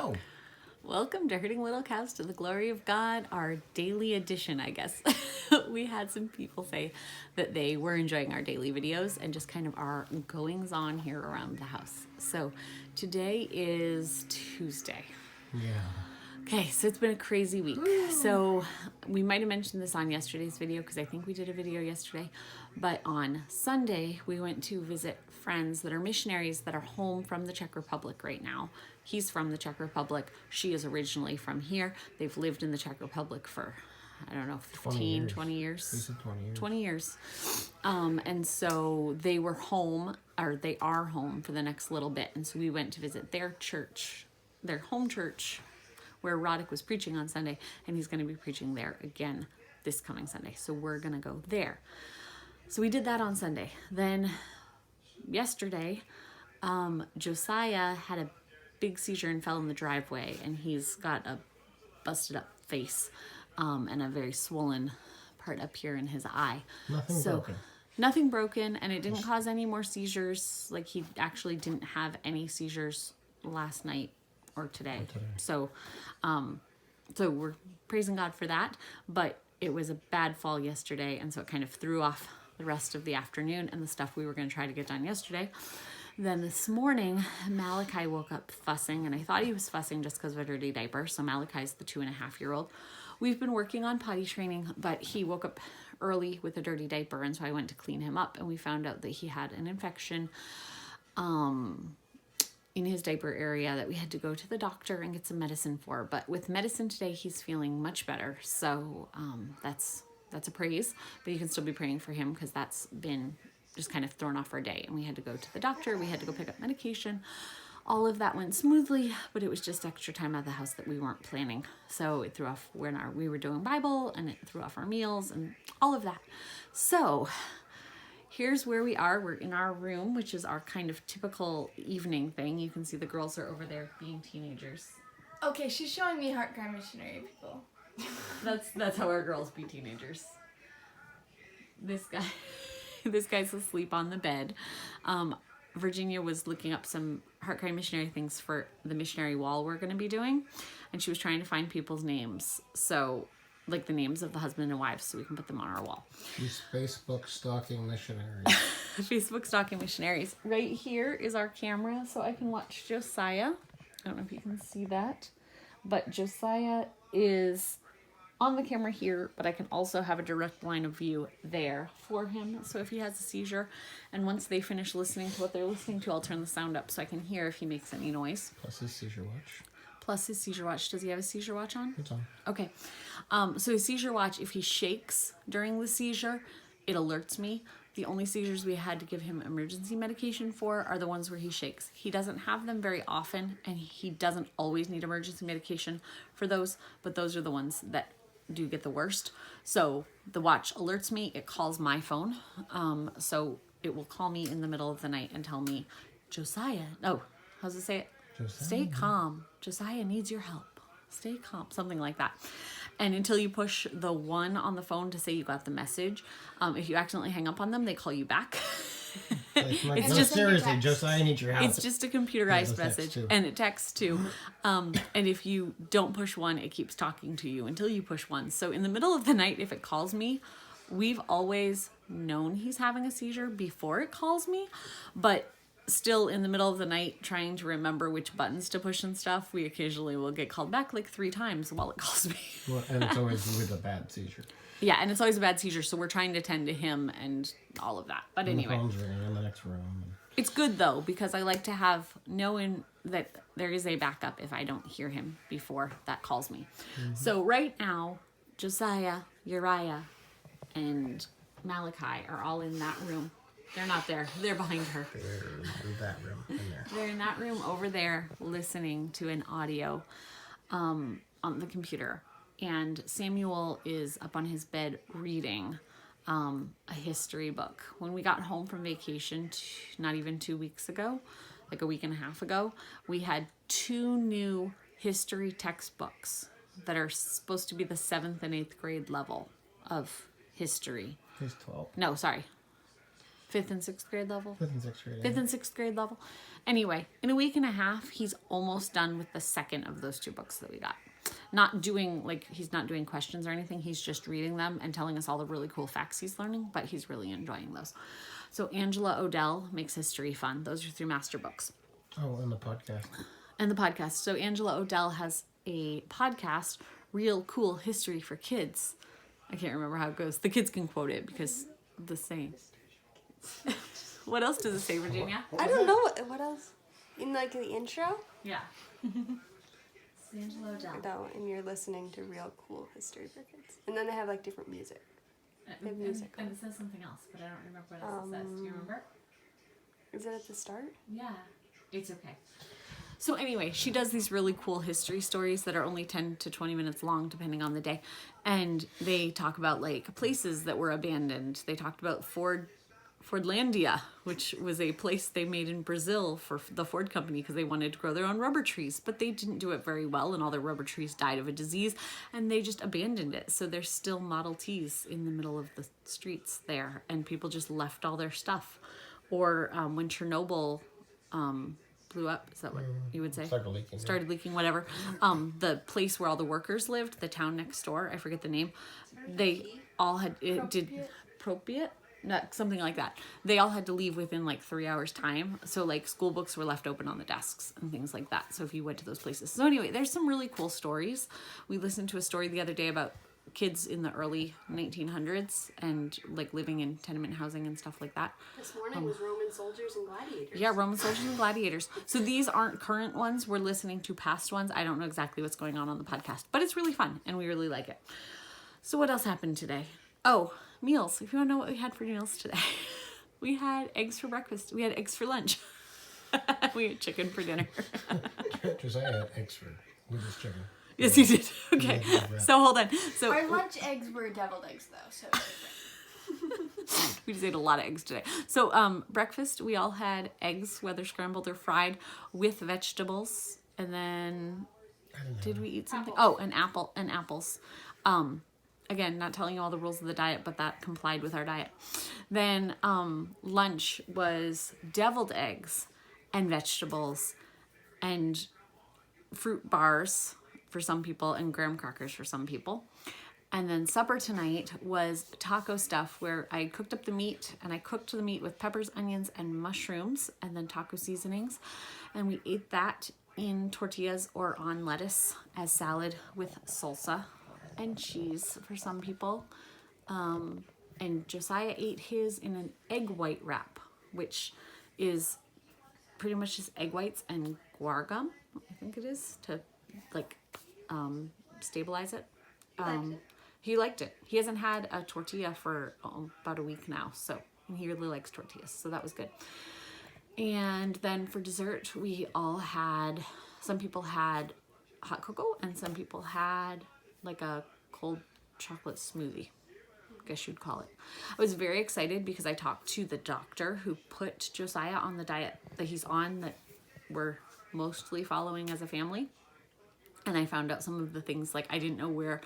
Hello. Welcome to Hurting Little Cows to the Glory of God, our daily edition, I guess. We had some people say that they were enjoying our daily videos and just kind of our goings on here around the house. So today is Tuesday. Yeah. Okay, so it's been a crazy week. So we might have mentioned this on yesterday's video because I think we did a video yesterday. But on Sunday, we went to visit friends that are missionaries that are home from the Czech Republic right now. He's from the Czech Republic. She is originally from here. They've lived in the Czech Republic for, I don't know, 15, 20 years. He said 20 years. 20 years. And so they were home, or they are home for the next little bit. And so we went to visit their church, their home church, where Roddick was preaching on Sunday, and he's going to be preaching there again this coming Sunday. So we're going to go there. So we did that on Sunday. Then yesterday, Josiah had a big seizure and fell in the driveway, and he's got a busted up face and a very swollen part up here in his eye. Nothing broken. Nothing broken, and it didn't cause any more seizures. Like, he actually didn't have any seizures last night or today. So we're praising God for that, but it was a bad fall yesterday, and so it kind of threw off the rest of the afternoon and the stuff we were going to try to get done yesterday. Then this morning, Malachi woke up fussing, and I thought he was fussing just because of a dirty diaper. So Malachi's the 2.5-year-old. We've been working on potty training, but he woke up early with a dirty diaper, and so I went to clean him up, and we found out that he had an infection in his diaper area that we had to go to the doctor and get some medicine for. But with medicine today, he's feeling much better. So that's a praise, but you can still be praying for him because that's been just kind of thrown off our day. And we had to go to the doctor. We had to go pick up medication. All of that went smoothly, but it was just extra time at the house that we weren't planning. So it threw off when we were doing Bible, and it threw off our meals and all of that. So here's where we are. We're in our room, which is our kind of typical evening thing. You can see the girls are over there being teenagers. Okay, she's showing me Heart Cry Missionary people. That's how our girls be teenagers. This guy's asleep on the bed. Virginia was looking up some Heart Cry Missionary things for the missionary wall we're going to be doing, and she was trying to find people's names. So, like the names of the husband and wives, so we can put them on our wall. She's Facebook stalking missionaries. Facebook stalking missionaries. Right here is our camera, so I can watch Josiah. I don't know if you can see that, but Josiah is on the camera here, but I can also have a direct line of view there for him. So if he has a seizure, and once they finish listening to what they're listening to, I'll turn the sound up so I can hear if he makes any noise. Plus his seizure watch. Plus his seizure watch. Does he have a seizure watch on? It's on. Okay. So his seizure watch, if he shakes during the seizure, it alerts me. The only seizures we had to give him emergency medication for are the ones where he shakes. He doesn't have them very often, and he doesn't always need emergency medication for those, but those are the ones that do get the worst. So the watch alerts me. It calls my phone. So it will call me in the middle of the night and tell me, Josiah, no, how's it say it? Josiah. Stay calm. Josiah needs your help. Stay calm. Something like that. And until you push the 1 on the phone to say you got the message, if you accidentally hang up on them, they call you back. It's just seriously, Josiah needs your help. It's just a computerized message, and it texts too. And if you don't push 1, it keeps talking to you until you push 1. So in the middle of the night, if it calls me, we've always known he's having a seizure before it calls me, but still in the middle of the night trying to remember which buttons to push and stuff, we occasionally will get called back like 3 times while it calls me. Well, and it's always with a bad seizure. Yeah, and it's always a bad seizure, so we're trying to tend to him and all of that. But anyway, the phone's ringing in the next room. It's good though, because I like to have knowing that there is a backup if I don't hear him before that calls me. Mm-hmm. So right now, Josiah, Uriah, and Malachi are all in that room. They're not there. They're behind her. They're in that room. In there. They're in that room over there listening to an audio on the computer. And Samuel is up on his bed reading a history book. When we got home from vacation, not even 2 weeks ago, like a week and a half ago, we had 2 new history textbooks that are supposed to be the 7th and 8th grade level of history. He's 12. No, sorry. 5th and 6th grade level. 5th and 6th grade. 5th and 6th grade level. Anyway, in a week and a half, he's almost done with the second of those 2 books that we got. Not doing, like, he's not doing questions or anything. He's just reading them and telling us all the really cool facts he's learning, but he's really enjoying those. So Angela Odell makes history fun. Those are through Master Books. Oh, and the podcast. And the podcast. So Angela Odell has a podcast, Real Cool History for Kids. I can't remember how it goes. The kids can quote it because the same. What else does it say, Virginia? I don't know what else. In like the intro? Yeah. Angela Odell. No, and you're listening to Real Cool History for Kids. And then they have like different music. They have music. And it says something else, but I don't remember what else it says. Do you remember? Is it at the start? Yeah. It's okay. So anyway, she does these really cool history stories that are only 10 to 20 minutes long, depending on the day. And they talk about like places that were abandoned. They talked about Fordlandia, which was a place they made in Brazil for the Ford company because they wanted to grow their own rubber trees, but they didn't do it very well and all their rubber trees died of a disease and they just abandoned it. So there's still Model Ts in the middle of the streets there and people just left all their stuff. Or when Chernobyl blew up, is that what you would say? Started leaking, whatever. The place where all the workers lived, the town next door, I forget the name, they all had, it did Propiet? Not something like that. They all had to leave within like 3 hours time. So like school books were left open on the desks and things like that. So if you went to those places. So anyway, there's some really cool stories. We listened to a story the other day about kids in the early 1900s and like living in tenement housing and stuff like that. This morning was Roman soldiers and gladiators. Yeah, Roman soldiers and gladiators. So these aren't current ones. We're listening to past ones. I don't know exactly what's going on the podcast, but it's really fun and we really like it. So what else happened today? Oh, meals. If you want to know what we had for meals today, we had eggs for breakfast. We had eggs for lunch. We had chicken for dinner. Josiah had eggs for with his chicken. Yes, he did. Okay, so hold on. So Our lunch eggs were deviled eggs, though, so it's different. we just ate a lot of eggs today. So breakfast, we all had eggs, whether scrambled or fried, with vegetables. And then, did we eat something? Oh, an apple and apples. Again, not telling you all the rules of the diet, but that complied with our diet. Then lunch was deviled eggs and vegetables and fruit bars for some people and graham crackers for some people. And then supper tonight was taco stuff where I cooked up the meat and I cooked the meat with peppers, onions, and mushrooms and then taco seasonings. And we ate that in tortillas or on lettuce as salad with salsa and cheese for some people. And Josiah ate his in an egg white wrap, which is pretty much just egg whites and guar gum, I think it is, to like stabilize it. He liked it. He hasn't had a tortilla for about a week now, so and he really likes tortillas, so that was good. And then for dessert, we all had, some people had hot cocoa and some people had like a cold chocolate smoothie, I guess you'd call it. I was very excited because I talked to the doctor who put Josiah on the diet that he's on, that we're mostly following as a family. And I found out some of the things, like I didn't know where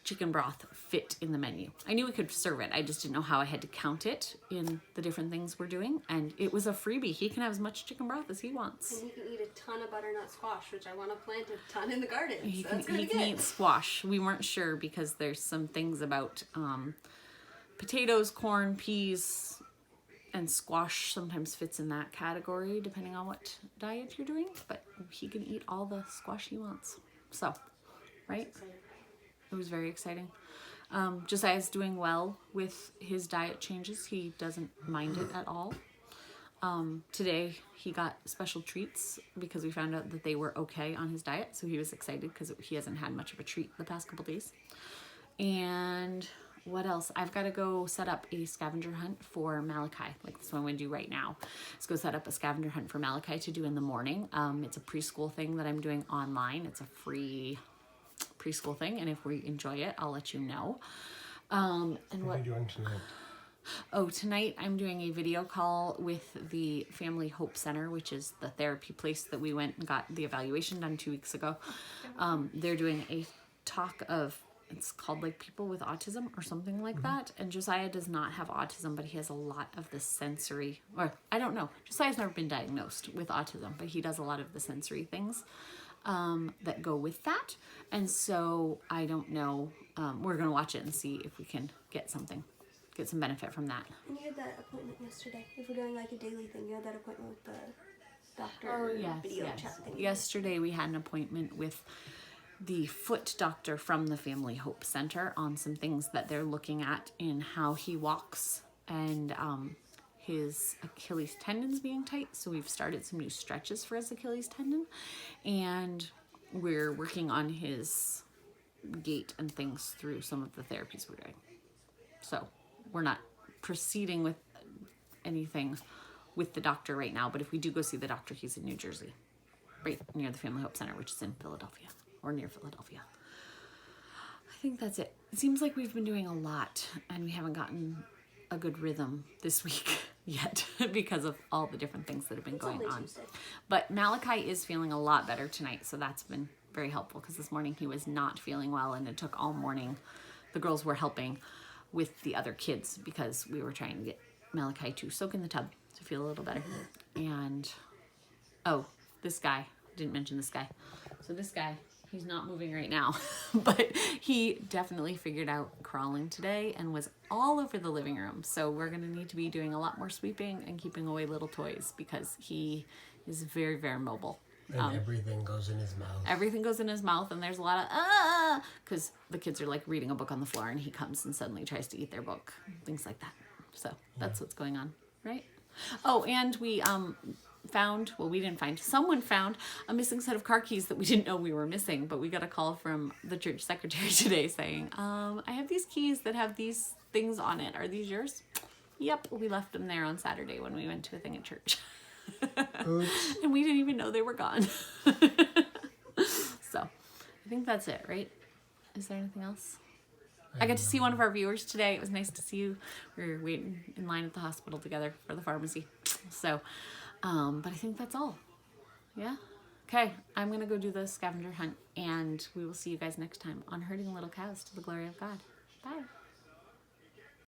chicken broth fit in the menu. I knew we could serve it. I just didn't know how I had to count it in the different things we're doing. And it was a freebie. He can have as much chicken broth as he wants. And he can eat a ton of butternut squash, which I want to plant a ton in the garden. He So can, that's gonna he be can good. eat squash. We weren't sure because there's some things about potatoes, corn, peas, and squash sometimes fits in that category depending on what diet you're doing. But he can eat all the squash he wants. So, right? It was very exciting. Josiah's doing well with his diet changes. He doesn't mind it at all. Today he got special treats because we found out that they were okay on his diet. So he was excited because he hasn't had much of a treat the past couple days. And what else? I've got to go set up a scavenger hunt for Malachi. Like this one I'm going to do right now. Let's go set up a scavenger hunt for Malachi to do in the morning. It's a preschool thing that I'm doing online. It's a free preschool thing, and if we enjoy it, I'll let you know. And What are you doing tonight? Oh, tonight I'm doing a video call with the Family Hope Center, which is the therapy place that we went and got the evaluation done 2 weeks ago. They're doing a talk of it's called like people with autism or something like that. And Josiah does not have autism, but he has a lot of the sensory, or I don't know. Josiah's never been diagnosed with autism, but he does a lot of the sensory things that go with that. And so I don't know. We're going to watch it and see if we can get some benefit from that. And you had that appointment yesterday. If we're doing like a daily thing, you had that appointment with the doctor video chat thing. Yesterday we had an appointment with the foot doctor from the Family Hope Center on some things that they're looking at in how he walks, and his Achilles tendon's being tight, so we've started some new stretches for his Achilles tendon, and we're working on his gait and things through some of the therapies we're doing. So we're not proceeding with anything with the doctor right now, but if we do go see the doctor, he's in New Jersey, right near the Family Hope Center, which is in Philadelphia. Or near Philadelphia. I think that's it. It seems like we've been doing a lot and we haven't gotten a good rhythm this week yet because of all the different things that have been going on. Tuesday. But Malachi is feeling a lot better tonight, so that's been very helpful because this morning he was not feeling well and it took all morning. The girls were helping with the other kids because we were trying to get Malachi to soak in the tub to feel a little better. And, oh, this guy, didn't mention this guy. So this guy, he's not moving right now, but he definitely figured out crawling today and was all over the living room. So we're going to need to be doing a lot more sweeping and keeping away little toys because he is very, very mobile. And everything goes in his mouth. Everything goes in his mouth, and there's a lot of, because the kids are like reading a book on the floor and he comes and suddenly tries to eat their book, things like that. So that's what's going on, right? Oh, and we someone found a missing set of car keys that we didn't know we were missing, but we got a call from the church secretary today saying, I have these keys that have these things on it. Are these yours? Yep, we left them there on Saturday when we went to a thing at church. Oops. And we didn't even know they were gone. So, I think that's it, right? Is there anything else? I got to see one of our viewers today. It was nice to see you. We were waiting in line at the hospital together for the pharmacy. So, but I think that's all. Yeah? Okay, I'm going to go do the scavenger hunt, and we will see you guys next time on Herding Little Cows to the Glory of God. Bye.